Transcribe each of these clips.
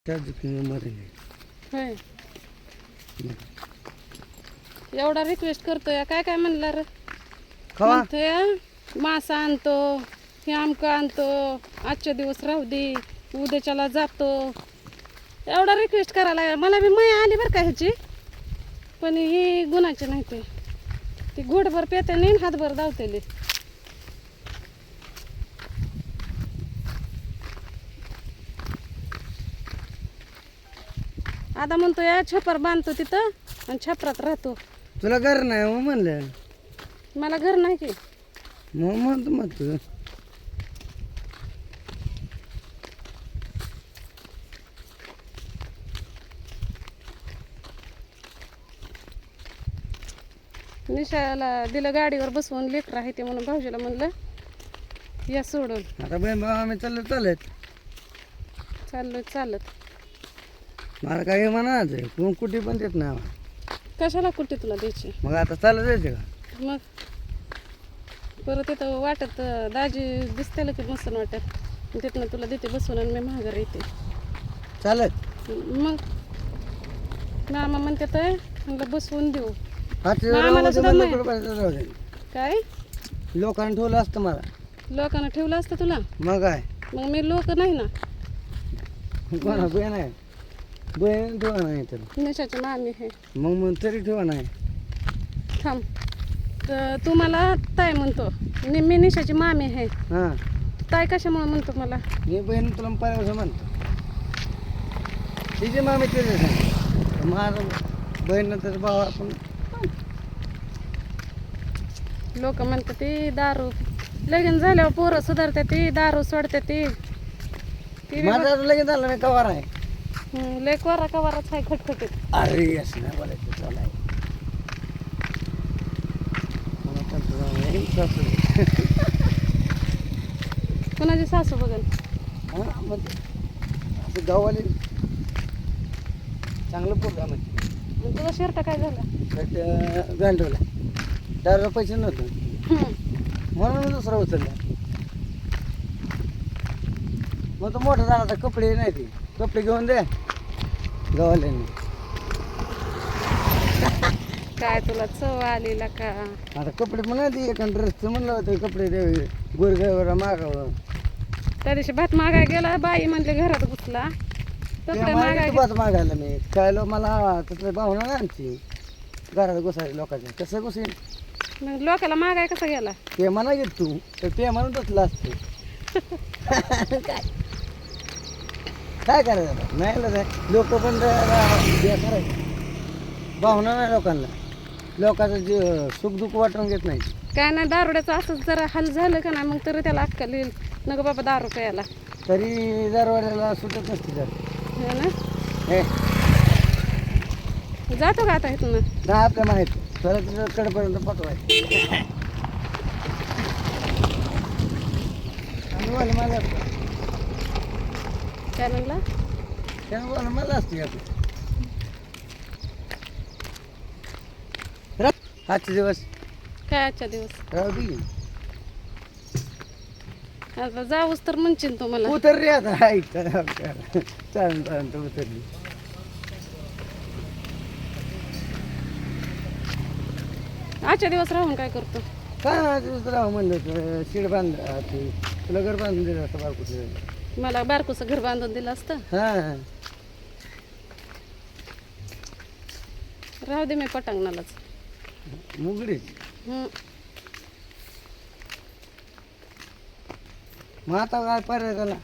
होय एवढा रिक्वेस्ट करतोय काय काय म्हणला रे म्हणतोय मासा आणतो हे आमकं आणतो आजच्या दिवस राहू दे उद्याच्याला जातो एवढा रिक्वेस्ट करायला मला बी माया आली बरं का ह्याची पण ही गुणाची नाही ते ती घोडभर पेते नाही हातभर धावतेली आता म्हणतो या छपर बांधतो तिथं आणि छपरात राहतो तुला घर नाही मग म्हणलं मला घर नाही की मग म्हणतो मग तू निशाला दिलं गाडीवर बसवून लेकर आहे ते म्हणून भाऊजीला म्हणलं या सोडून आता बहीण भाऊ आम्ही चाललोय चालत मला काही म्हणायचं कोण कुठे पण देत नाही आम्हाला. कशाला कुठे तुला द्यायची मग आता चालत जायचं का मग परत तिथं वाटत दाजी दिसतेला की मस्त वाटत तिथनं तुला देते बसून आणि मी महागार येते चालत मग मामा म्हणते तर म्हणलं बसवून देऊ हातचे मग आम्हाला सुद्धा राहू दे, माहित- कुठं पाहिजे राहू दे. काय लोकांनी ठेवलं असतं मला लोकांना ठेवलं असतं तुला मग काय मग मी लोक नाही ना कोणा बहीण आहे बहीण ठेवा नाही तर निशाची मामी आहे मग तरी ठेवा नाही थांब तर तू मला ताई म्हणतो मी निशाची मामी आहे हां ताई कशामुळे म्हणतो मला मी बहीण तुला पहिल्यापासून म्हणतो तिची मामी तिथे सांग माझं बहीण नंतर भाव आपण लोक म्हणतात ती दारू लगीन झाल्यावर पोरं सुधारते ती दारू सोडते ती ती बी माझं लगेच झालं नाही कवार आहे लय कोरा कवाराच आहे खटखटीत अरे असं नाही बोलायचं चालाय कुणाची सासू बघल हां मग असं गाववाले चांगलं पोरगा म्हणजे तुझा शर्ट काय झाला गांडवला त्याला पैसे नव्हतं म्हणून दुसरा उचलला मग तो मोठा झाला तर कपडे नाही ते कपडे घेऊन दे गावाल्यांनी काय तुला चव आलेला का आता कपडे म्हणा ती एका ड्रेसचं म्हणलं होतं कपडे द्यावे गोरगावर मागावं त्या दिवशी भात मागाय गेला बाई म्हणले घरात घुसला कपडे मागाय बात मागायला मी खायला मला तिथलं भावना नाही आमची घरात घुसायला लोकांच्या कसं घुसेल मग लोकाला मागाय कसा गेला ते म्हणा घेत तू तर ते म्हणून बसला असतो काय करायचं आता नाही ना लोक पण करायचं भावना नाही लोकांना लोकांचं जे सुखदुःख वाटून घेत नाही काय नाही दारुड्याचं असंच जरा हाल झालं का नाही मग तरी त्याला अक्कल येईल नको बाबा दारू प्यायला तरी दरवाड्याला सुटत नसते तर हो ना हे जातो का आता इथून नाही आपल्या माहीत तर तिथं कडपर्यंत पटवायचं आणि मला असतं काय म्हणला त्यामुळे मला असते आपलं आजचे दिवस काय आजच्या दिवस राहू दे आता जाऊस तर म्हणशील तू मला उतर रे आता ऐक चालेल तर उतरली आजच्या दिवस राहून काय करतो काय नाही राहू म्हणलं तर शिड बांध ते तुला घर बांधून दिलं असतं बारकुचं मला बारकोचं घर बांधून दिलं असतं हां राहू दे मी पटांगणालाच मुगडी हं. मग आता काय पर्याय झाला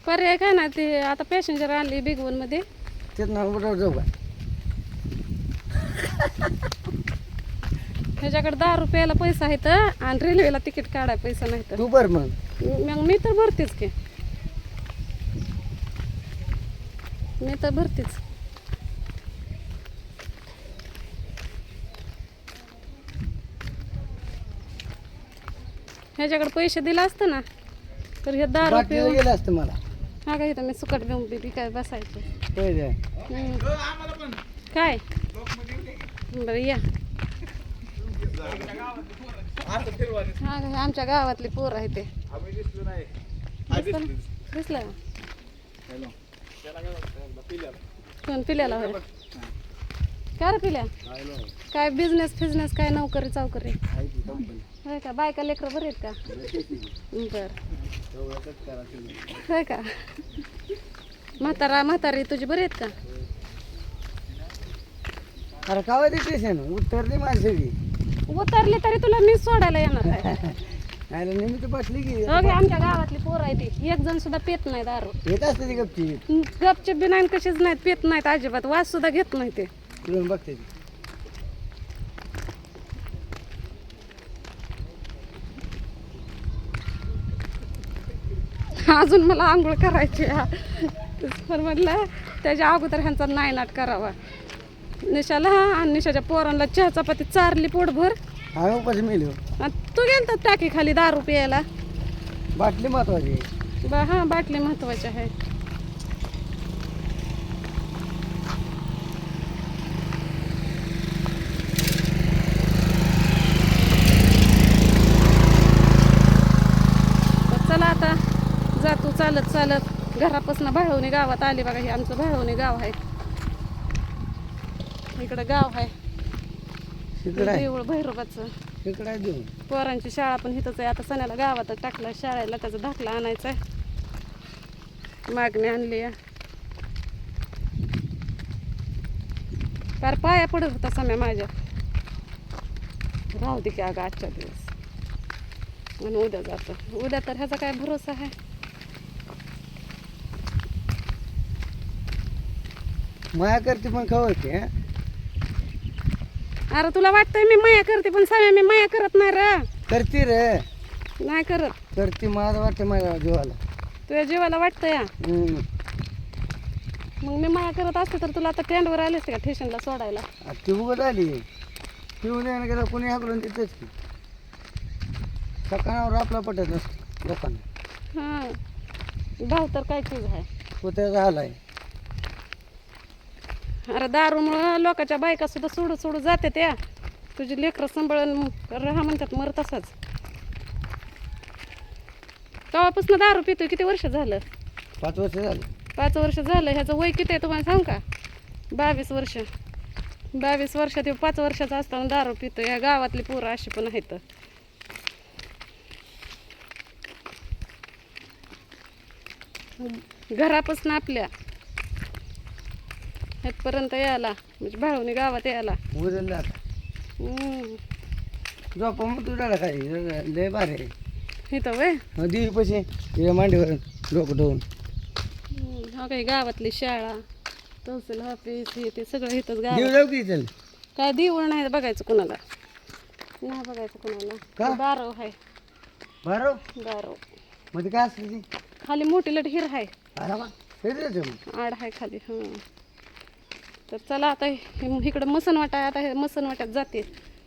पर्याय काय ना ते आता पॅसेंजर आली बिग वन मध्ये तिथं बरोबर जाऊ का ह्याच्याकडे 10 रुपयाला पैसा आहे तर आणि रेल्वेला तिकीट काढाय पैसा नाही तर तू बर मग मग मी तर भरतेच की मी तर भरतेच ह्याच्याकडे पैसे दिला असतं ना तर हे 10 रुपये बाटलीला गेलं असतं मला हा का इथं मी सुकट घेऊन बी काय बसायचं पहिले काय बरं या हा का, आमच्या गावातली पोर आहे ते दिसलं का? कोण पिल्याला होय काय रे पिल्या काय बिझनेस काय नोकरी चौकरी होय का बायका लेकरं बरे आहेत का बर होय का म्हातारी तुझी बरी आहेत का अरे का स्टेशन उतरली माणसं उतरली तरी तुला मी सोडायला येणार आहे अरे निमित्त बसली की हो गे, आमच्या गावातली पोरं आहे ती एक जण सुद्धा पित नाही दारू येत असते ती गपची गपचे बी नाही कशीच नाहीत पित नाहीत अजिबात वास सुद्धा घेत नाही ते तुला बघते ती अजून मला आंघोळ करायची पण म्हटलं त्याच्या अगोदर ह्यांचा नायनाट करावा निशाला आणि निशाच्या पोरांना चहा चपाती चारली पोटभर हा उपाशी मिळलो आणि तू गेलता टाकी खाली दारू प्यायला बाटली महत्वाची आहे. हा बाटली महत्वाची आहे तर चला आता जातो चालत घरापासून भाळवणी गावात आली बघा हे आमचं भाळवणी गाव आहे इकडं गाव आहे तिकडं आहे देऊळ भैरोबाचं तिकडं आहे देऊ पोरांची शाळा पण इथंच आहे आता सणाला गावातच टाकला शाळेला त्याचा दाखला आणायचा आहे मागणी आणली आहे फार पाया पडत होता समय माझ्या राहू दे की अगं आजच्या दिवस आणि उद्या जातो उद्या तर ह्याचा काय भरोसा आहे माया करते पण खवळते हा अरे तुला वाटतंय मी माया करते पण समय मी माया करत नाही रे करते रे नाही करत करते माझं वाटतं माझ्या जीवाला तुझ्या जीवाला वाटतं या हम्म. मग मी माया करत असते तर तुला आता टेंडवर आले असते का स्टेशनला सोडायला आता ती उघड आली पिऊन द्यायला गेलं कोणी हाकलून तिथंच की सकाळवर आपला पटत नसतं लोकांना हां भाव तर काय चीज आहे कुत्र्याचा हाल आहे अरे दारूमुळं लोकांच्या बायका सुद्धा सोडू जाते त्या तुझी लेकरं सांभाळून राहा म्हणतात मर तसाच तेव्हापासून दारू पितोय किती वर्ष झालं 5 वर्ष झालं 5 वर्ष झालं ह्याचं वय किती आहे तुम्हाला सांग का 22 वर्ष 22 वर्षात 5 वर्षाचा असताना दारू पितो या गावातली पोरं अशी पण आहेत घरापासून आपल्या इथपर्यंत यायला म्हणजे भाळवणी गावात यायला उजळलं आता झोपा मग तुझ्याला काय लय भारी आहे इथं वय देवी पैसे तुझ्या मांडीवर डोकं ठेवून हा काही गावातली शाळा तहसील ऑफिस हे ते सगळं इथंच देव गाव जाऊ की चल काय देऊळ नाही बघायचं कुणाला नाही बघायचं कुणाला का? बारव आहे बरं बारव मध्ये काय असते ती खाली मोठी लट हिर आहे अरे वा फिरते मग आड आहे खाली हां तर चला आता इकडं मसनवाटा आहे आता हे मसनवाट्यात जाते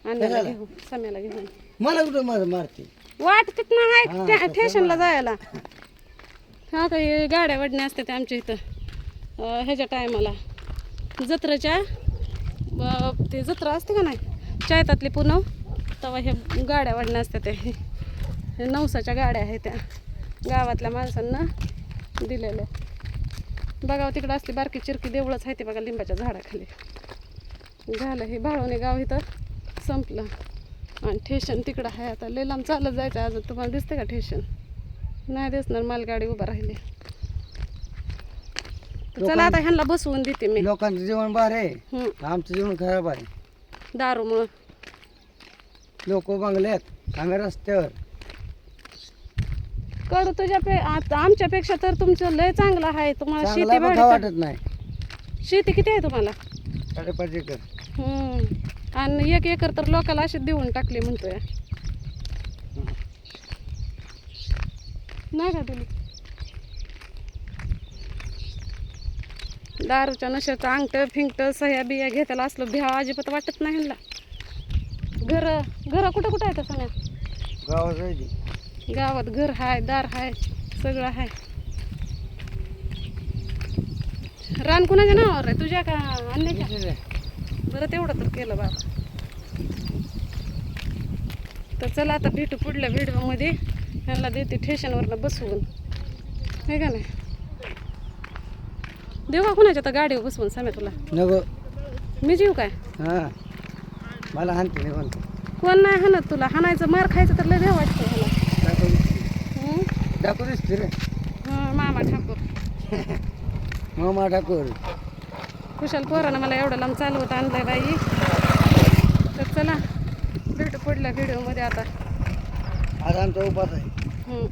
आणण्याला कशाला? घेऊन सम्याला घेऊन मला कुठं माझं मारते वाट तिथनं हां, आहे तसं स्टेशनला जायला हा काही गाड्या वाढण्या असतात आमच्या इथं ह्याच्या टायमाला जत्रेच्या ते जत्रा असते का नाही चैतातली पुनव तेव्हा हे गाड्या वाढण्या असतात हे नवसाच्या गाड्या आहेत त्या गावातल्या माणसांना दिलेल्या बघावं तिकडं असली बारकी चिरकी देवळच आहे ते बघा लिंबाच्या झाडाखाली झालं हे भाळवणे गाव इथं संपलं आणि ठेशन तिकडं आहे आता लय लांब चालत जायचं अजून तुम्हाला दिसते का ठेशन नाही दिसणार मालगाडी उभा राहिली तर चला आता ह्यांना बसवून देते मी लोकांचं जेवण बाहेर आहे हं, आमचं जेवण खराब आहे दारूमुळं लोक बंगल्यात आम्ही रस्त्यावर करू आता आमच्यापेक्षा तर तुमचं लय चांगलं आहे तुम्हाला चांगला शेती बघा भाडी वाटत नाही शेती किती आहे तुम्हाला 5.5 एकर आणि 1 एकर तर लोकांना अशी देऊन टाकली म्हणतोय नाही का दिली दारूच्या नशेचं अंगठ फिंगट सह्या बिया घेताला असलं भ्या अजिबात वाटत नाही ह्यांना घर कुठं कुठं आहे तसं नाही गावात जायची गावात घर आहे दार आहे सगळं आहे रान कुणाच्या नावावर आहे तुझ्या का अन्याच्या बरं तेवढं तर केलं बाबा तर चला आता भेटू पुढल्या व्हिडिओमध्ये ह्यांना देते स्टेशनवरनं बसवून हे का नाही देऊ का कुणाच्या तर गाडीवर बसवून साम्या तुला नको मी जीव काय हां मला हाणते नाही म्हणतो कोण नाही हाणत तुला हाणायचं मार खायचं तर लय देव वाटतं ह्याला डाकू दिसते डाकू दिसते रे मामा ठाकूर मामा ठाकूर कुशाल पोरानं मला एवढं लांब चालवत आणलंय बाई तर चला भेटू पुढल्या व्हिडिओमध्ये आता आज आमचा उपास आहे हम्म.